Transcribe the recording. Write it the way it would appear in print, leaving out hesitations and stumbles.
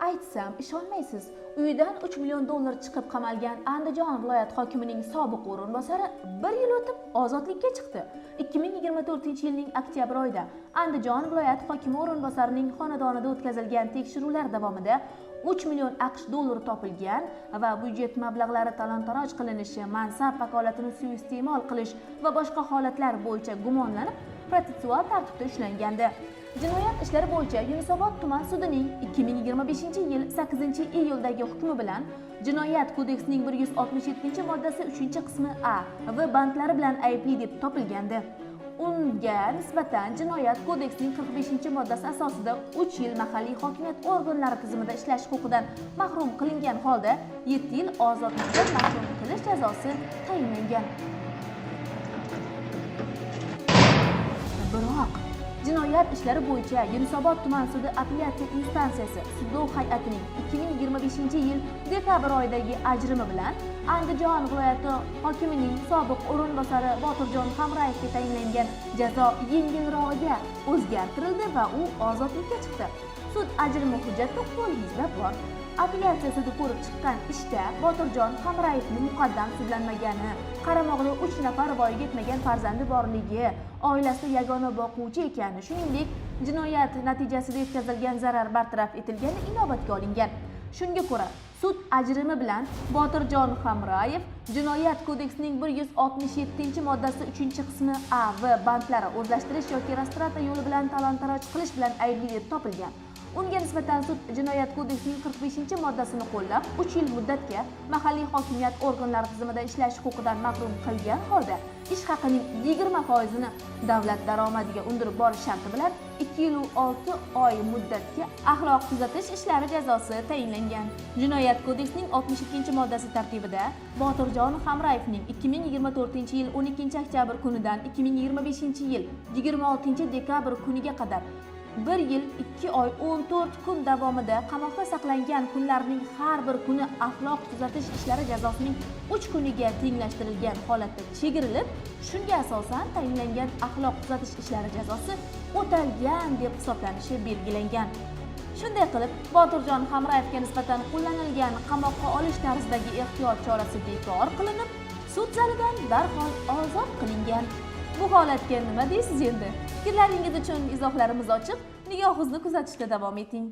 Aytsam ishonmaysiz, uyidan 3 million dollar chiqib qamalgan Andijon viloyat hokimining sobiq o'rinbosari 1 yil o'tib ozodlikka chiqdi. 2024-yilning oktyabr oyida Andijon viloyat hokimi o'rinbosarining xonadonida o'tkazilgan tekshiruvlar davomida 3 million AQSh dollari topilgan va byudjet mablag'lari talon-taroj qilinishi, mansab vakolatini suiiste'mol qilish va boshqa holatlar bo'yicha gumonlanib, protsessual tartibda ushlangandi. Jinoyat ishlari bo'yicha Yunusobod tuman sudining 2025-yil 8-iyuldagi hukmi bilan Jinoyat kodeksining 167-moddasi 3-qismi A va bandlari bilan aybli deb topilgandi. Unga nisbatan Jinoyat kodeksining 45-moddasi asosida 3 yil mahalliy hokimiyat organlari tizimida ishlash huquqidan mahrum qilingan holda 7 yil ozodlikdan mahrum qilish jazosi tayinlangan. Biroq Jinoyat ishlari bo'yicha Yunusobod tuman sudi apellyatsiya instansiyasi sudlov hay'atining 2025-yil dekabr oyidagi ajrimi bilan Andijon viloyati hokimining sobiq o'rinbosari Botirjon Hamrayevga tayinlangan jazo yengilrog'iga o'zgartirildi va u ozodlikka chiqdi. Sud ajrimi hujjati qo'lingizda bor. Apellyatsiya sudi ko'rib chiqqan ishda Botirjon Hamrayevning muqaddam sudlanmagani, qaramog'ida 3 nafar voyaga yetmagan farzandi borligi, oilasida yagona boquvchi ekani, shuningdek, jinoyat natijasida yetkazilgan zarar bartaraf etilgani inobatga olingan. Shunga ko'ra, sud ajrimi bilan Botirjon Hamrayev Jinoyat kodeksining 167-moddasi 3-qismi A va bandlari o'zlashtirish yoki restoratsiya yo'li bilan talon-taroj qilish bilan aybli deb topilgan. Unga nisbatan sud Jinoyat kodeksining 45-moddasini qo'llab 3 yil muddatga mahalliy hokimiyat organlari tizimida ishlash huquqidan mahrum qilgan holda ish haqining 20%ni davlat daromadiga undirib borish sharti bilan 2 yil 6 oy muddatga axloq tuzatish ishlari jazosi tayinlangan. Jinoyat kodeksining 62-moddasi tartibida Botirjon Hamrayevning 2024-yil 12-oktyabr kunidan 2025-yil 26-dekabr kuniga qadar 1 yil 2 oy 14 kun davomida qamoqda saqlangan kunlarning har bir kuni axloq tuzatish ishlari jazosining 3 kuniga tenglashtirilgan holatda chegirilib, shunga asosan tayinlangan axloq tuzatish ishlari jazosi o'talgan deb hisoblanishi belgilangan. Shunday qilib, Botirjon Hamrayevga nisbatan qo'llanilgan qamoqqa olish tarzidagi ehtiyot chorasi bekor qilinib, sud zalidan darhol ozod qilingan. Bu holatga nima deysiz endi? Fikrlaringiz uchun izohlarimiz ochiq. Nigohingizni kuzatishda davom eting.